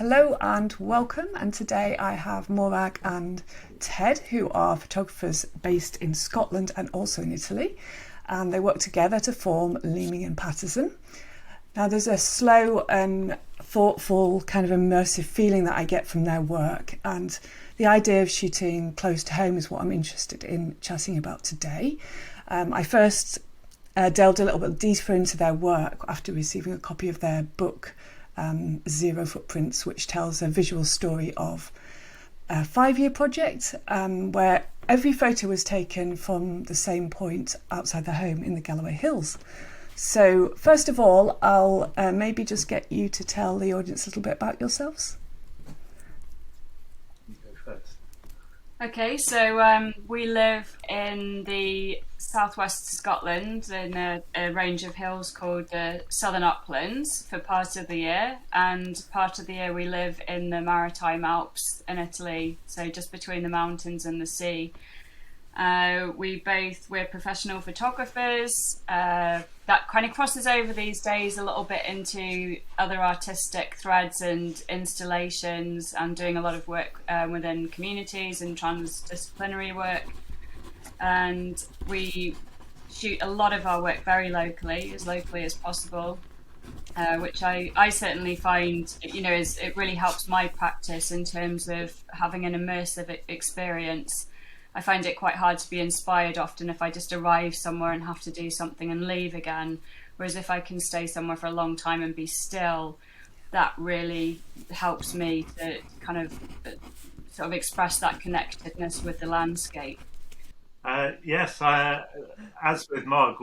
Hello and welcome, and today I have Morag and Ted, who are photographers based in Scotland and also in Italy, and they work together to form Leeming and Paterson. Now there's a slow and thoughtful kind of immersive feeling that I get from their work, and the idea of shooting close to home is what I'm interested in chatting about today. I first delved a little bit deeper into their work after receiving a copy of their book, Zero Footprints, which tells a visual story of a 5-year project where every photo was taken from the same point outside their home in the Galloway Hills. So first of all, I'll maybe just get you to tell the audience a little bit about yourselves. You go first. Okay, so we live in the southwest Scotland in a range of hills called the Southern Uplands for part of the year, and part of the year we live in the Maritime Alps in Italy, so just between the mountains and the sea. We're professional photographers. That kind of crosses over these days a little bit into other artistic threads and installations, and doing a lot of work within communities and transdisciplinary work. And we shoot a lot of our work very locally as possible, which I certainly find, it really helps my practice in terms of having an immersive experience. I find it quite hard to be inspired often if I just arrive somewhere and have to do something and leave again. Whereas if I can stay somewhere for a long time and be still, that really helps me to kind of sort of express that connectedness with the landscape. Yes, as with Mog,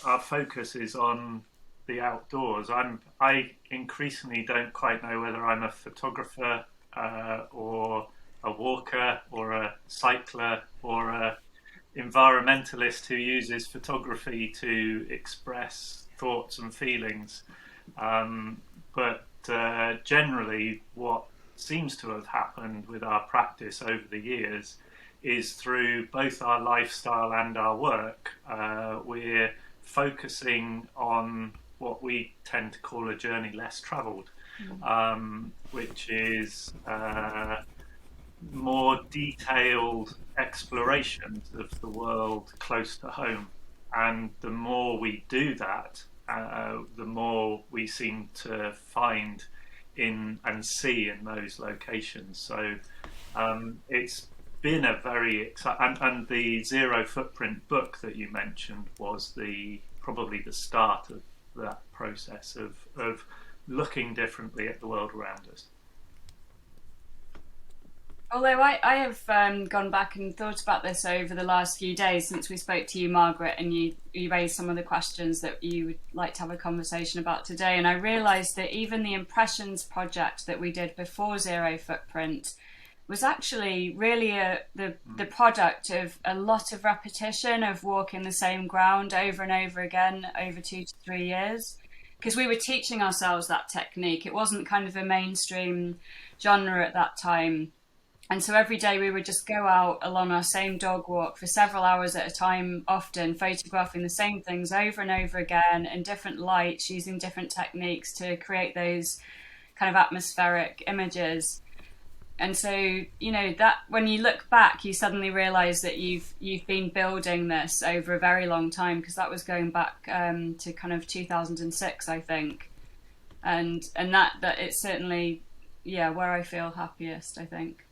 our focus is on the outdoors. I increasingly don't quite know whether I'm a photographer or a walker or a cycler or a environmentalist who uses photography to express thoughts and feelings. But generally, what seems to have happened with our practice over the years is through both our lifestyle and our work, we're focusing on what we tend to call a journey less travelled, which is more detailed explorations of the world close to home. And the more we do that, the more we seem to find in and see in those locations. So it's been a very exciting, and the Zero Footprint book that you mentioned was probably the start of that process of looking differently at the world around us. Although I have gone back and thought about this over the last few days since we spoke to you, Margaret, and you raised some of the questions that you would like to have a conversation about today. And I realised that even the Impressions project that we did before Zero Footprint was actually really the product of a lot of repetition of walking the same ground over and over again over 2 to 3 years. Because we were teaching ourselves that technique. It wasn't kind of a mainstream genre at that time. And so every day we would just go out along our same dog walk for several hours at a time, often photographing the same things over and over again in different lights, using different techniques to create those kind of atmospheric images. And so, that when you look back, you suddenly realize that you've been building this over a very long time, because that was going back to kind of 2006, I think. And that it's certainly, where I feel happiest, I think.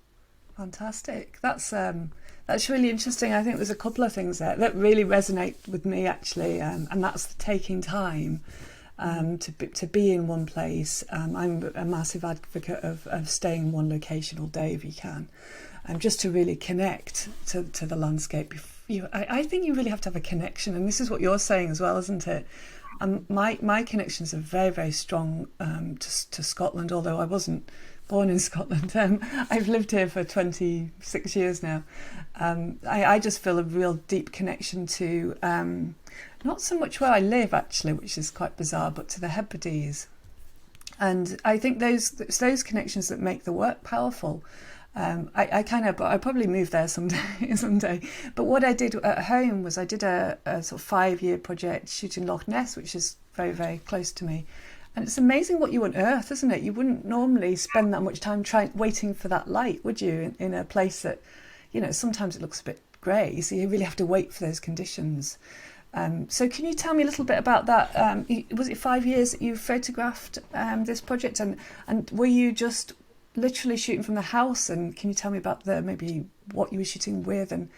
Fantastic. That's really interesting. I think there's a couple of things there that really resonate with me actually, and that's the taking time to be in one place. I'm a massive advocate of staying in one location all day if you can, just to really connect to the landscape. I think you really have to have a connection, and this is what you're saying as well, isn't it? My connections are very, very strong to Scotland, although I wasn't born in Scotland. I've lived here for 26 years now. I just feel a real deep connection to not so much where I live actually, which is quite bizarre, but to the Hebrides. And I think it's those connections that make the work powerful. I probably move there someday. But what I did at home was I did a sort of 5-year project shooting Loch Ness, which is very, very close to me. And it's amazing what you unearth, isn't it? You wouldn't normally spend that much time waiting for that light, would you, in a place that, sometimes it looks a bit grey, so you really have to wait for those conditions. So can you tell me a little bit about that? Was it 5 years that you photographed this project, and were you just literally shooting from the house? And can you tell me about maybe what you were shooting with and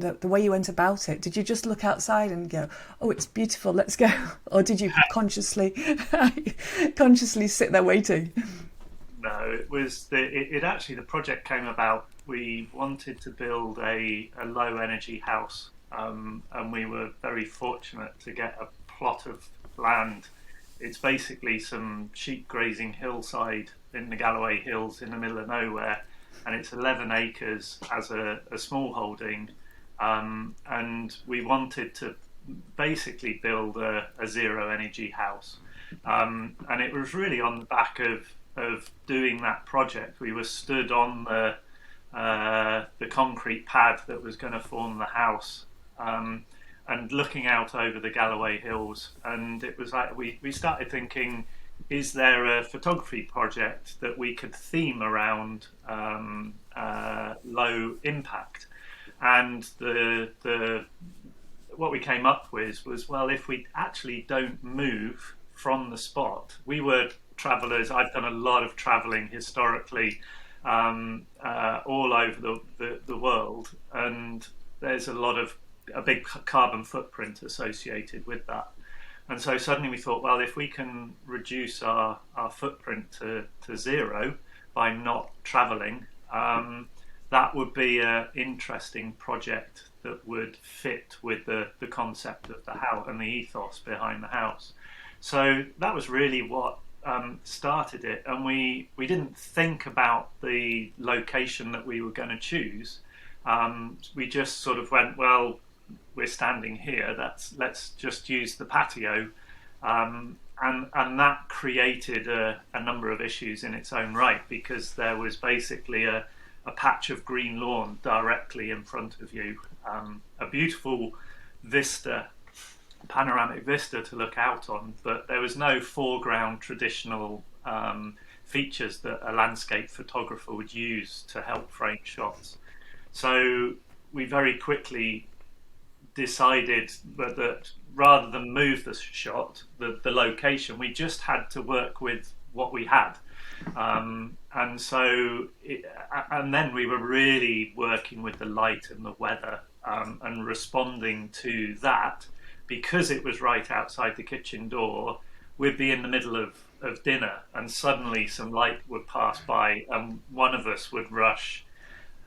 the way you went about it? Did you just look outside and go, oh, it's beautiful, let's go? Or did you consciously sit there waiting? No, it was it actually, the project came about. We wanted to build a low energy house, and we were very fortunate to get a plot of land. It's basically some sheep grazing hillside in the Galloway Hills in the middle of nowhere, and it's 11 acres as a small holding. And we wanted to basically build a zero energy house. And it was really on the back of doing that project. We were stood on the concrete pad that was going to form the house, and looking out over the Galloway Hills. And it was like we started thinking, is there a photography project that we could theme around low impact? And what we came up with was, well, if we actually don't move from the spot. We were travellers. I've done a lot of travelling historically all over the world, and there's a big carbon footprint associated with that. And so suddenly we thought, well, if we can reduce our footprint to zero by not travelling, that would be an interesting project that would fit with the concept of the house and the ethos behind the house. So that was really what started it. And we didn't think about the location that we were going to choose. We just sort of went, well, we're standing here, let's just use the patio. And that created a number of issues in its own right, because there was basically a patch of green lawn directly in front of you, a beautiful vista, panoramic vista to look out on, but there was no foreground traditional features that a landscape photographer would use to help frame shots. So we very quickly decided that rather than move the shot, the location, we just had to work with what we had. And then we were really working with the light and the weather, and responding to that, because it was right outside the kitchen door. We'd be in the middle of dinner, and suddenly some light would pass by, and one of us would rush,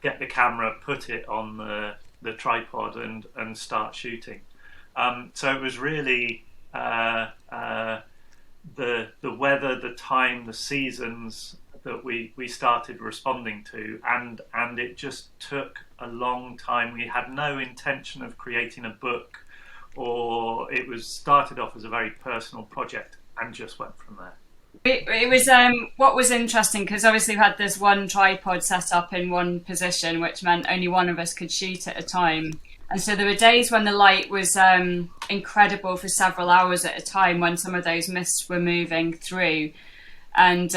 get the camera, put it on the tripod, and start shooting. So it was really the weather, the time, the seasons that we started responding to, and it just took a long time. We had no intention of creating a book, or it was started off as a very personal project and just went from there. It was what was interesting, because obviously we had this one tripod set up in one position, which meant only one of us could shoot at a time. And so there were days when the light was incredible for several hours at a time, when some of those mists were moving through. And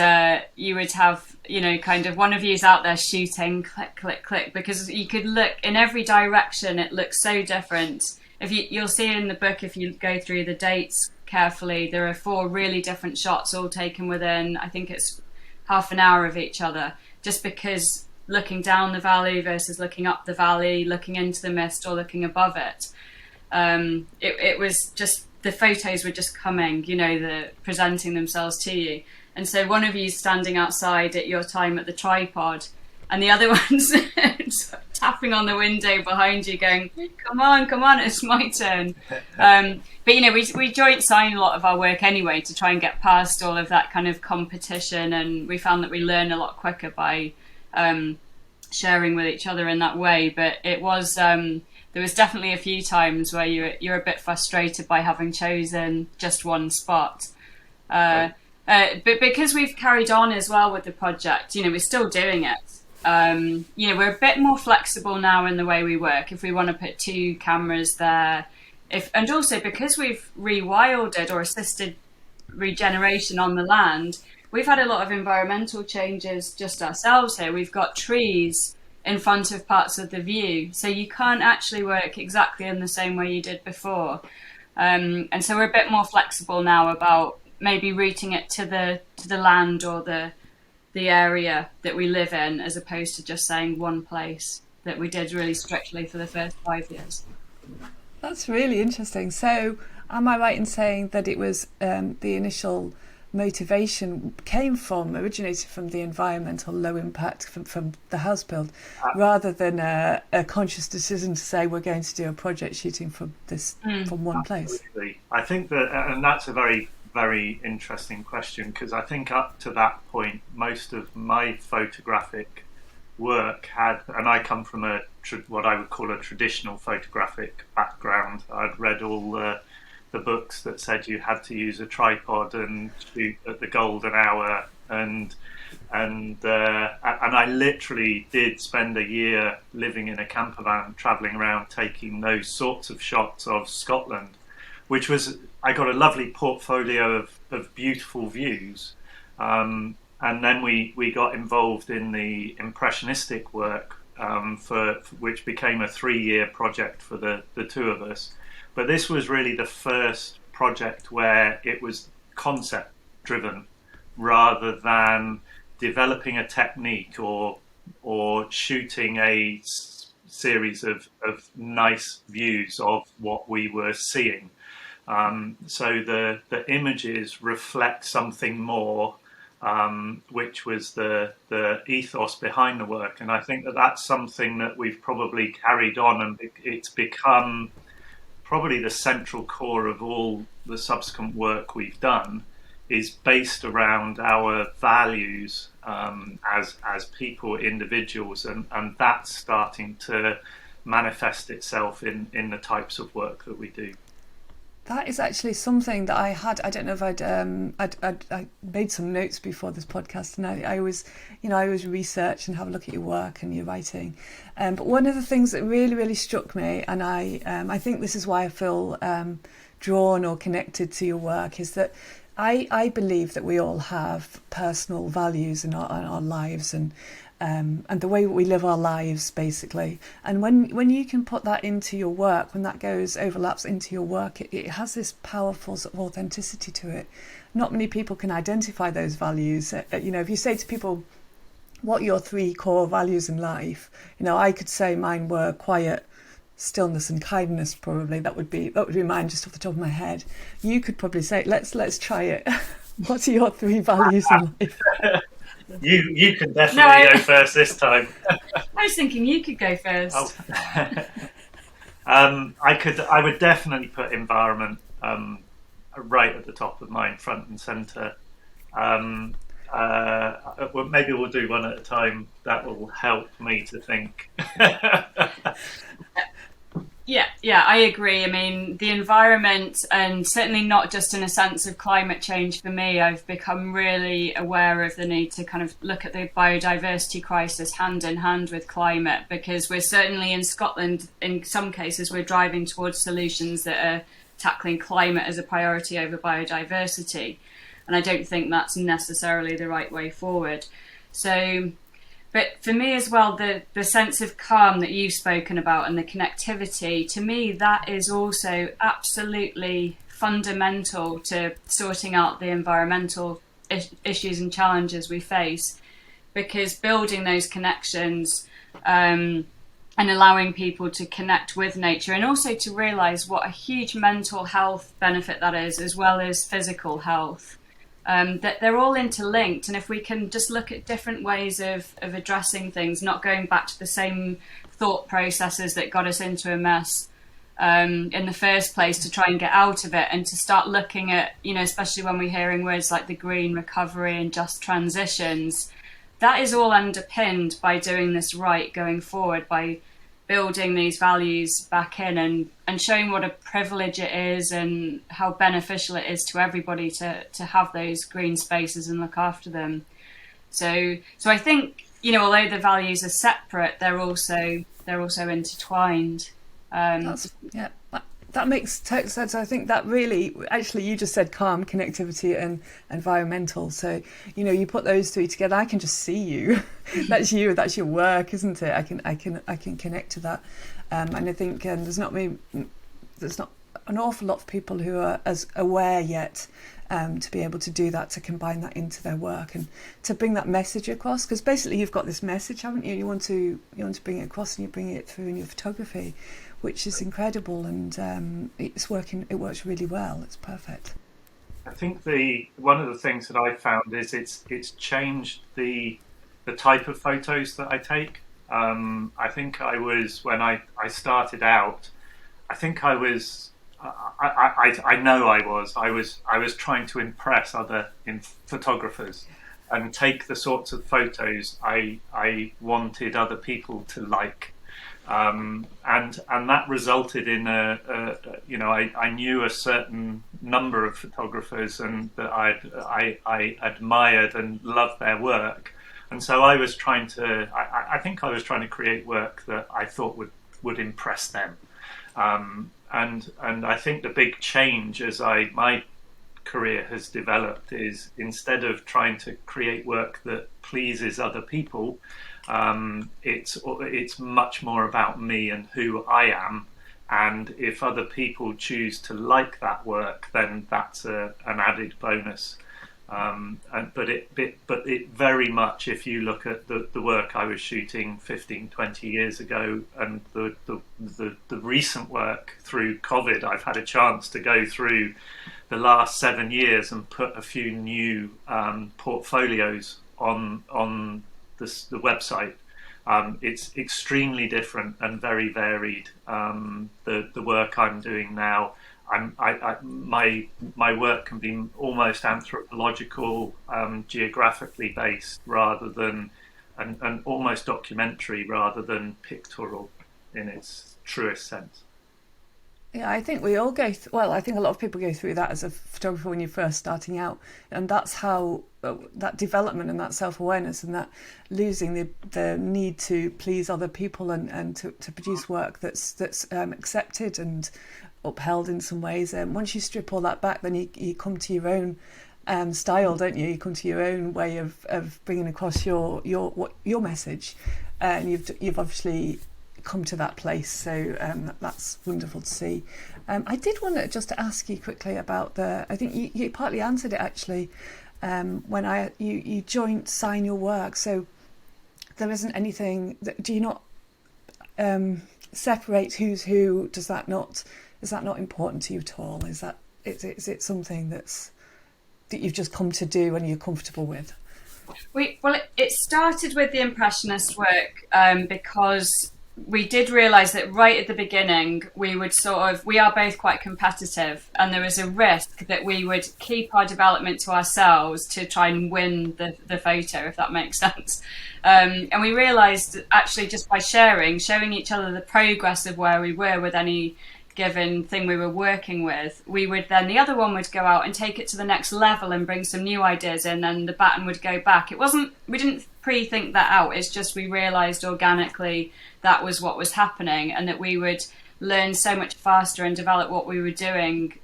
you would have, kind of one of you's out there shooting, click, click, click, because you could look in every direction. It looks so different. You'll see in the book, if you go through the dates carefully, there are 4 really different shots, all taken within, I think it's half an hour of each other, just because looking down the valley versus looking up the valley, looking into the mist or looking above it. It was just, the photos were just coming, presenting themselves to you. And so one of you standing outside at your time at the tripod, and the other one's tapping on the window behind you going, come on, it's my turn. But we joint sign a lot of our work anyway to try and get past all of that kind of competition, and we found that we learn a lot quicker by sharing with each other in that way. But it was there was definitely a few times where you're a bit frustrated by having chosen just one spot. But because we've carried on as well with the project, we're still doing it. We're a bit more flexible now in the way we work. If we want to put 2 cameras there, and also because we've rewilded or assisted regeneration on the land, we've had a lot of environmental changes just ourselves here. We've got trees in front of parts of the view, so you can't actually work exactly in the same way you did before. And so we're a bit more flexible now about maybe routing it to the land or the area that we live in, as opposed to just saying one place, that we did really strictly for the first 5 years. That's really interesting. So am I right in saying that it was the initial motivation originated from the environmental low impact from the house build, rather than a conscious decision to say we're going to do a project shooting from one place? Absolutely. I think that, and that's a very, very interesting question, because I think up to that point, most of my photographic work had, and I come from what I would call a traditional photographic background. I'd read all the books that said you had to use a tripod and shoot at the golden hour, and I literally did spend a year living in a camper van, travelling around taking those sorts of shots of Scotland, which was, I got a lovely portfolio of beautiful views. And then we got involved in the impressionistic work, which became a 3-year project for the two of us. But this was really the first project where it was concept driven, rather than developing a technique or shooting a series of nice views of what we were seeing. So the images reflect something more, which was the ethos behind the work. And I think that that's something that we've probably carried on, and it's become probably the central core of all the subsequent work we've done, is based around our values as people, individuals, and that's starting to manifest itself in the types of work that we do. That is actually something that I don't know if I made some notes before this podcast, and I always research and have a look at your work and your writing. But one of the things that really, really struck me, and I think this is why I feel drawn or connected to your work, is that I believe that we all have personal values in our lives, and the way we live our lives, basically. And when you can put that into your work, when that overlaps into your work, it has this powerful sort of authenticity to it. Not many people can identify those values. If you say to people, what are your 3 core values in life? I could say mine were quiet, stillness, and kindness. Probably that would be mine just off the top of my head. You could probably say, let's try it. What are your 3 values in life? You can definitely go first this time. I was thinking you could go first. I would definitely put environment right at the top of mine, front and centre. Well, maybe we'll do one at a time. That will help me to think. Yeah, I agree. I mean, the environment, and certainly not just in a sense of climate change for me, I've become really aware of the need to kind of look at the biodiversity crisis hand in hand with climate, because we're certainly in Scotland, in some cases, we're driving towards solutions that are tackling climate as a priority over biodiversity. And I don't think that's necessarily the right way forward. So, but for me as well, the sense of calm that you've spoken about and the connectivity, to me, that is also absolutely fundamental to sorting out the environmental issues and challenges we face. Because building those connections and allowing people to connect with nature, and also to realise what a huge mental health benefit that is, as well as physical health. That they're all interlinked, and if we can just look at different ways of addressing things, not going back to the same thought processes that got us into a mess in the first place, to try and get out of it, and to start looking at, especially when we're hearing words like the green recovery and just transitions, that is all underpinned by doing this right going forward, by building these values back in and showing what a privilege it is and how beneficial it is to everybody to have those green spaces and look after them. So I think, although the values are separate, they're also intertwined. that makes total sense. I think that really, actually, you just said calm, connectivity, and environmental. So, you put those three together. I can just see you. That's you. That's your work, isn't it? I can connect to that. And I think there's not an awful lot of people who are as aware yet to be able to do that, to combine that into their work and to bring that message across. Because basically, you've got this message, haven't you? You want to bring it across, and you bring it through in your photography, which is incredible, and it's working. It works really well. It's perfect. I think one of the things that I found is it's changed the type of photos that I take. I think when I started out, I think I was. I know I was trying to impress other photographers and take the sorts of photos I wanted other people to like. And that resulted in I knew a certain number of photographers and that I admired and loved their work, and so I was trying to I think I was trying to create work that I thought would impress them, and I think the big change as my career has developed is, instead of trying to create work that pleases other people, it's much more about me and who I am, and if other people choose to like that work, then that's an added bonus. But it very much, if you look at the work I was shooting 15, 20 years ago, and the recent work through COVID, I've had a chance to go through the last 7 years and put a few new portfolios on the website. It's extremely different and very varied. The work I'm doing now, my work can be almost anthropological, geographically based, rather than and almost documentary rather than pictorial in its truest sense. Yeah, I think we all go. I think a lot of people go through that as a photographer when you're first starting out, and that's how that development and that self-awareness and that losing the need to please other people and to produce work that's accepted and upheld in some ways. And once you strip all that back, then you come to your own style, don't you? You come to your own way of bringing across your message, and you've obviously come to that place, so that's wonderful to see. I did want to ask you quickly about I think you partly answered it actually, when you joint sign your work, so there isn't anything do you not separate who's who? Is that not important to you at all? Is it something that you've just come to do and you're comfortable with? It started with the Impressionist work because we did realise that right at the beginning we are both quite competitive, and there was a risk that we would keep our development to ourselves to try and win the photo, if that makes sense. And we realised actually just by showing each other the progress of where we were with any given thing we were working with, the other one would go out and take it to the next level and bring some new ideas in, and the baton would go back. We didn't pre-think that out. It's just we realised organically that was what was happening, and that we would learn so much faster and develop what we were doing,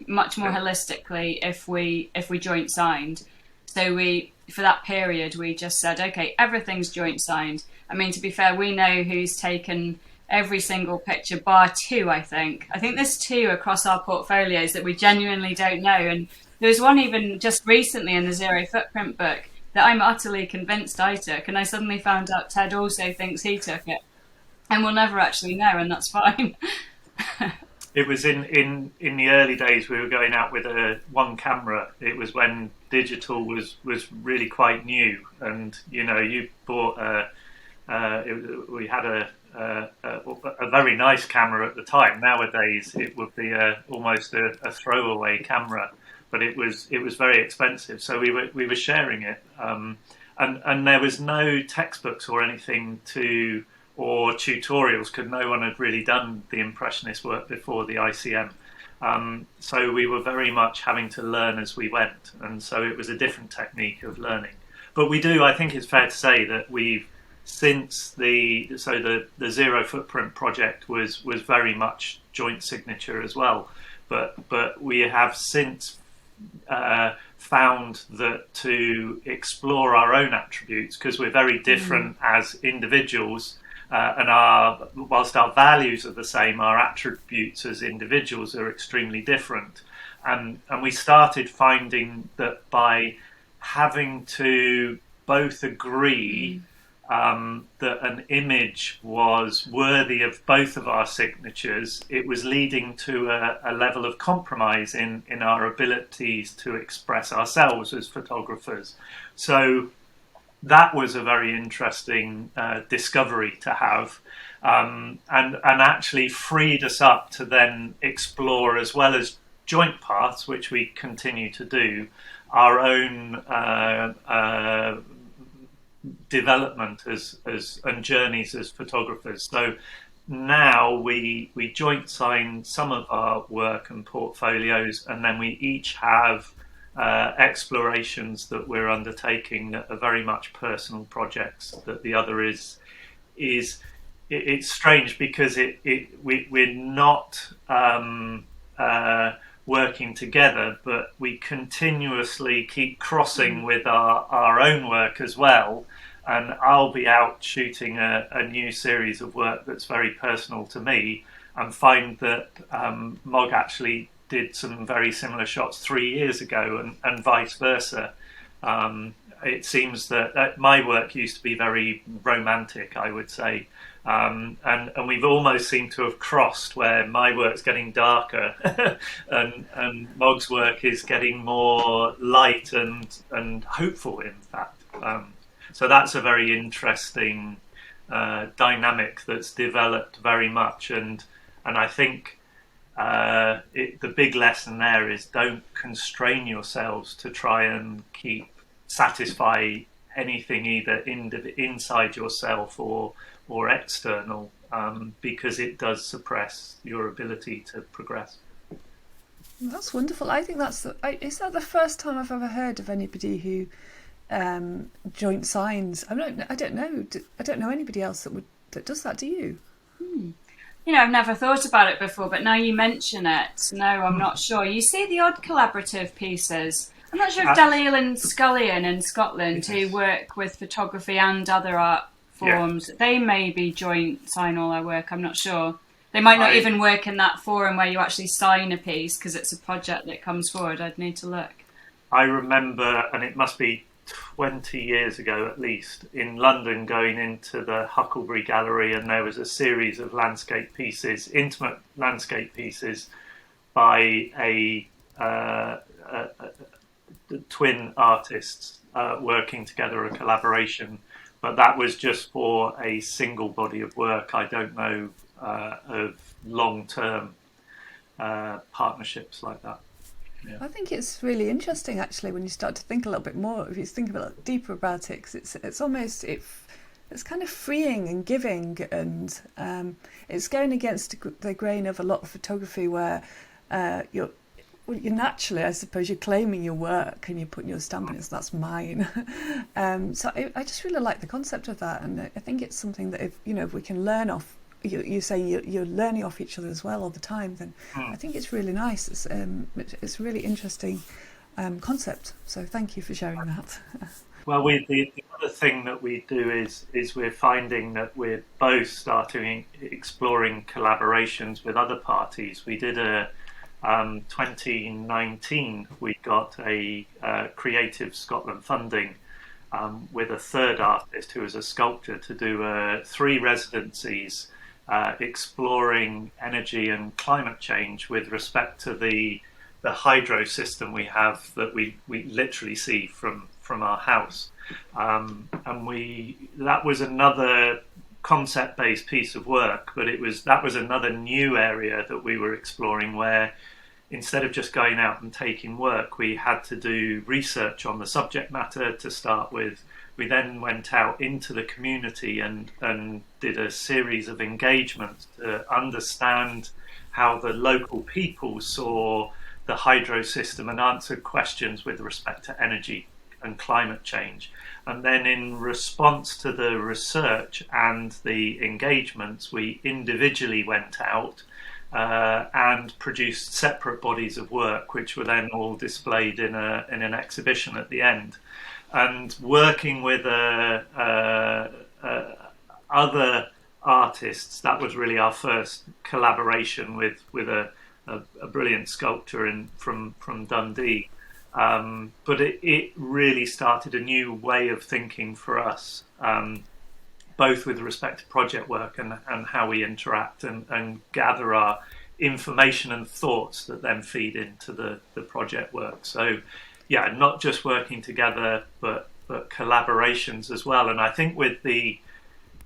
much more holistically if we joint signed. So for that period, we just said, okay, everything's joint signed. I mean, to be fair, we know who's taken every single picture, bar two, I think. I think there's two across our portfolios that we genuinely don't know. And there was one even just recently in the Zero Footprint book that I'm utterly convinced I took, and I suddenly found out Ted also thinks he took it. And we'll never actually know, and that's fine. It was in the early days we were going out with one camera. It was when digital was really quite new, and you bought we had a very nice camera at the time. Nowadays it would be almost a throwaway camera, but it was very expensive. So we were sharing it, and there was no textbooks or anything or tutorials, because no one had really done the Impressionist work before the ICM. So we were very much having to learn as we went, and so it was a different technique of learning. But I think it's fair to say that we've since the Zero Footprint project was very much joint signature as well, but we have since found that to explore our own attributes, because we're very different as individuals, and whilst our values are the same, our attributes as individuals are extremely different, and we started finding that by having to both agree that an image was worthy of both of our signatures, it was leading to a level of compromise in our abilities to express ourselves as photographers. So that was a very interesting discovery to have, and actually freed us up to then explore, as well as joint paths, which we continue to do, our own development and journeys as photographers. So now we joint sign some of our work and portfolios, and then we each have explorations that we're undertaking that are very much personal projects. That the other is it's strange because we're not working together, but we continuously keep crossing with our own work as well. And I'll be out shooting a new series of work that's very personal to me, and find that Mog actually did some very similar shots 3 years ago, and vice versa. It seems that my work used to be very romantic, I would say, and we've almost seemed to have crossed, where my work's getting darker and Mog's work is getting more light and hopeful, in fact. So that's a very interesting dynamic that's developed very much, and I think the big lesson there is, don't constrain yourselves to try and satisfy anything either inside yourself or external, because it does suppress your ability to progress. That's wonderful. I think is that the first time I've ever heard of anybody who joint signs? I don't know anybody else that does that. Do you? You know, I've never thought about it before, but now you mention it, no, I'm not sure. You see the odd collaborative pieces. I'm not sure if Dalil and Scullion in Scotland, who work with photography and other art forms, they maybe joint sign all their work. I'm not sure. They might not even work in that forum where you actually sign a piece, because it's a project that comes forward. I'd need to look. I remember, and it must be 20 years ago at least, in London, going into the Huckleberry Gallery, and there was a series of landscape pieces, intimate landscape pieces, by twin artists working together, a collaboration, but that was just for a single body of work. I don't know of long-term partnerships like that. Yeah. I think it's really interesting, actually, when you start to think a little bit more, if you think a little deeper about it, because it's almost it's kind of freeing and giving, and it's going against the grain of a lot of photography, where you're naturally, I suppose, you're claiming your work and you're putting your stamp on it, so that's mine. So I just really like the concept of that, and I think it's something that if we can learn off. You're saying you're learning off each other as well all the time, then I think it's really nice. It's a really interesting concept. So thank you for sharing that. Well, the other thing that we do is we're finding that we're both starting exploring collaborations with other parties. We did 2019, we got a Creative Scotland funding with a third artist who is a sculptor to do 3 residencies exploring energy and climate change with respect to the hydro system we have, that we literally see from our house, and that was another concept-based piece of work, but that was another new area that we were exploring, where instead of just going out and taking work, we had to do research on the subject matter to start with. We then went out into the community and did a series of engagements to understand how the local people saw the hydro system, and answered questions with respect to energy and climate change. And then in response to the research and the engagements, we individually went out and produced separate bodies of work, which were then all displayed in an exhibition at the end. And working with other artists, that was really our first collaboration with a brilliant sculptor from Dundee. But it really started a new way of thinking for us, both with respect to project work and how we interact and gather our information and thoughts that then feed into the project work. So, yeah, not just working together, but collaborations as well. And I think with the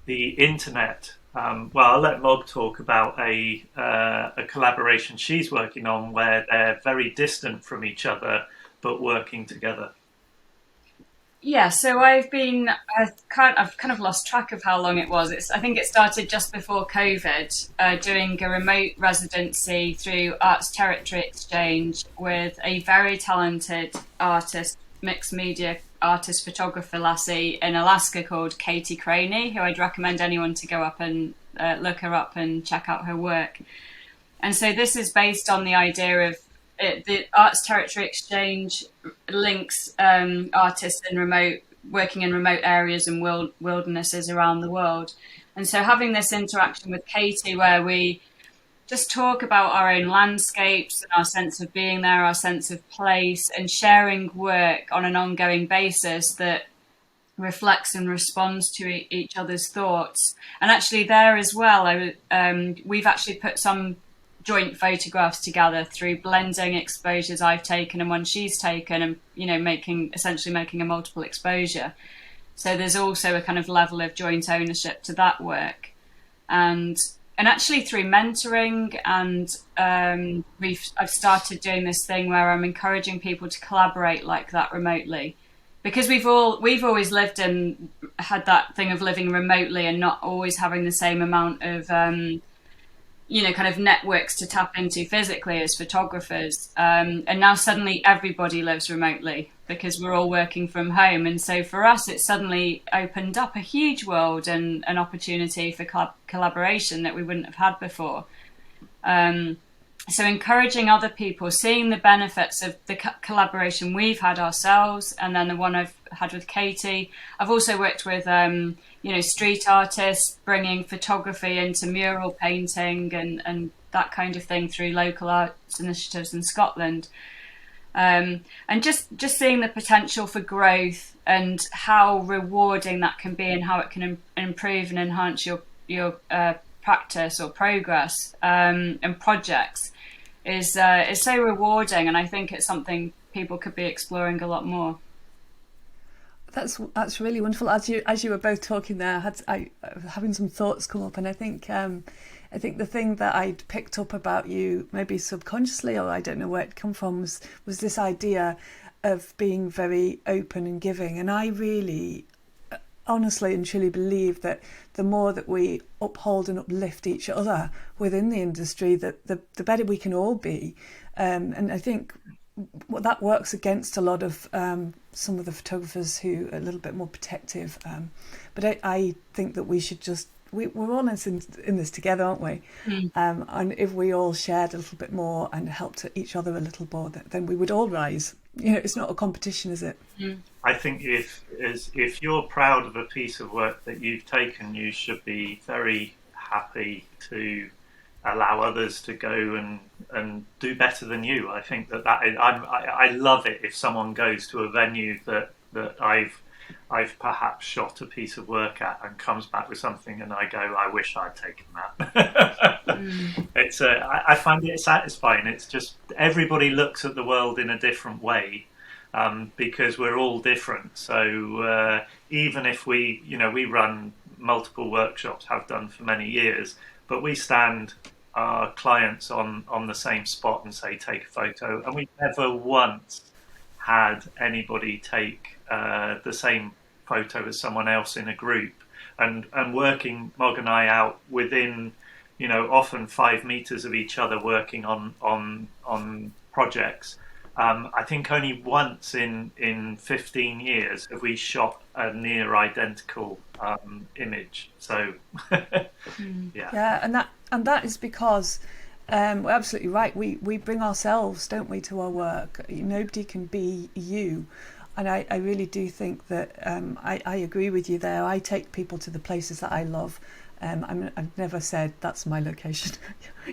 internet, well, I'll let Mog talk about a collaboration she's working on where they're very distant from each other, but working together. Yeah, so I've kind of lost track of how long it was. I think it started just before COVID, doing a remote residency through Arts Territory Exchange with a very talented artist, mixed media artist, photographer lassie in Alaska called Katie Craney, who I'd recommend anyone to go up and look her up and check out her work. And so this is based on the idea of the Arts Territory Exchange links artists working in remote areas and wildernesses around the world. And so having this interaction with Katie where we just talk about our own landscapes and our sense of being there, our sense of place, and sharing work on an ongoing basis that reflects and responds to each other's thoughts. And actually there as well, we've actually put some joint photographs together through blending exposures I've taken and one she's taken, and essentially making a multiple exposure. So there's also a kind of level of joint ownership to that work, and actually through mentoring and I've started doing this thing where I'm encouraging people to collaborate like that remotely, because we've always lived and had that thing of living remotely and not always having the same amount of kind of networks to tap into physically as photographers. And now suddenly everybody lives remotely because we're all working from home. And so for us, it suddenly opened up a huge world and an opportunity for collaboration that we wouldn't have had before. So encouraging other people, seeing the benefits of the collaboration we've had ourselves, and then the one I've had with Katie. I've also worked with street artists, bringing photography into mural painting and that kind of thing through local arts initiatives in Scotland. And just seeing the potential for growth and how rewarding that can be and how it can improve and enhance your practice or progress and projects is so rewarding. And I think it's something people could be exploring a lot more. That's really wonderful. As you were both talking there, I having some thoughts come up, and I think the thing that I'd picked up about you, maybe subconsciously, or I don't know where it come from, was this idea of being very open and giving. And I really, honestly and truly believe that the more that we uphold and uplift each other within the industry, that the better we can all be. And I think that works against a lot of some of the photographers who are a little bit more protective. But I think that we should we're all in this together, aren't we? And if we all shared a little bit more and helped each other a little more, then we would all rise. It's not a competition, is it? I think if you're proud of a piece of work that you've taken, you should be very happy to allow others to go and do better than you. I think I love it if someone goes to a venue that I've perhaps shot a piece of work at and comes back with something and I go, I wish I'd taken that. I find it satisfying. It's just everybody looks at the world in a different way because we're all different. So even if we run multiple workshops, have done for many years, but we stand our clients on the same spot and say, take a photo. And we've never once had anybody take the same photo as someone else in a group. And working Mog and I out within, often 5 meters of each other, working on projects. I think only once in 15 years have we shot a near identical image. So Yeah, and that is because we're absolutely right. We bring ourselves, don't we, to our work. Nobody can be you. And I really do think that I agree with you there. I take people to the places that I love. I've never said that's my location.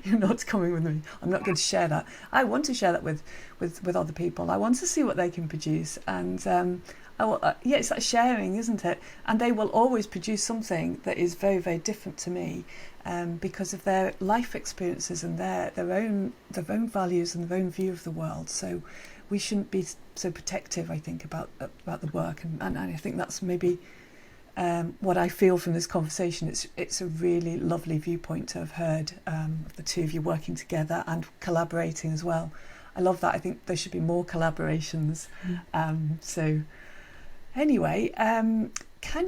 You're not coming with me. I'm not going to share that. I want to share that with other people. I want to see what they can produce. And yeah, it's that sharing, isn't it? And they will always produce something that is very, very different to me because of their life experiences and their own values and their own view of the world. So we shouldn't be so protective, I think, about the work. And I think that's maybe what I feel from this conversation. It's a really lovely viewpoint to have heard of the two of you working together and collaborating as well. I love that. I think there should be more collaborations. So anyway, can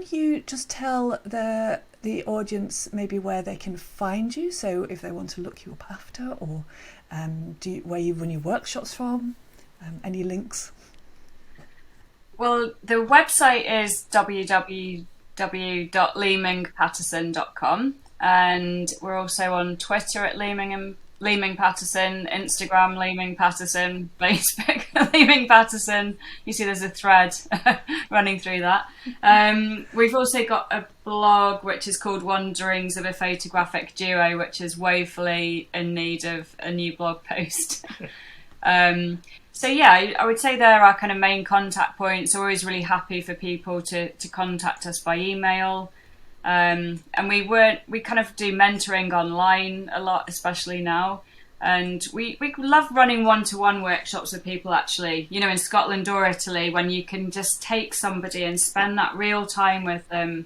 you just tell the audience maybe where they can find you? So if they want to look you up after, or where you run your workshops from, any links? Well, the website is www.leemingpaterson.com, and we're also on Twitter at Leeming Paterson, Instagram Leeming Paterson, Facebook Leeming Paterson. You see there's a thread running through that. We've also got a blog which is called Wanderings of a Photographic Duo, which is woefully in need of a new blog post. So yeah, I would say they're our kind of main contact points. We're always really happy for people to contact us by email. And we kind of do mentoring online a lot, especially now. And we love running one-to-one workshops with people, actually, in Scotland or Italy, when you can just take somebody and spend that real time with them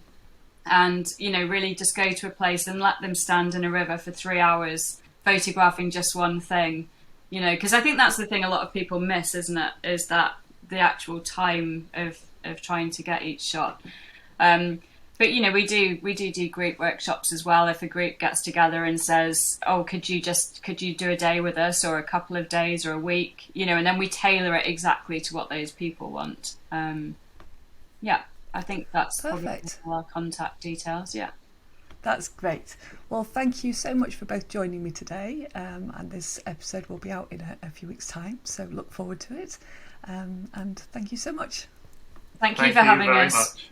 and, really just go to a place and let them stand in a river for 3 hours, photographing just one thing. Because I think that's the thing a lot of people miss, isn't it? Is that the actual time of trying to get each shot. But we do group workshops as well. If a group gets together and says, "Oh, could you do a day with us, or a couple of days, or a week?" And then we tailor it exactly to what those people want. Yeah, I think that's perfect. Probably all our contact details. Yeah. That's great. Well, thank you so much for both joining me today. And this episode will be out in a few weeks' time, so look forward to it. And thank you so much. Thank you for having us. Much.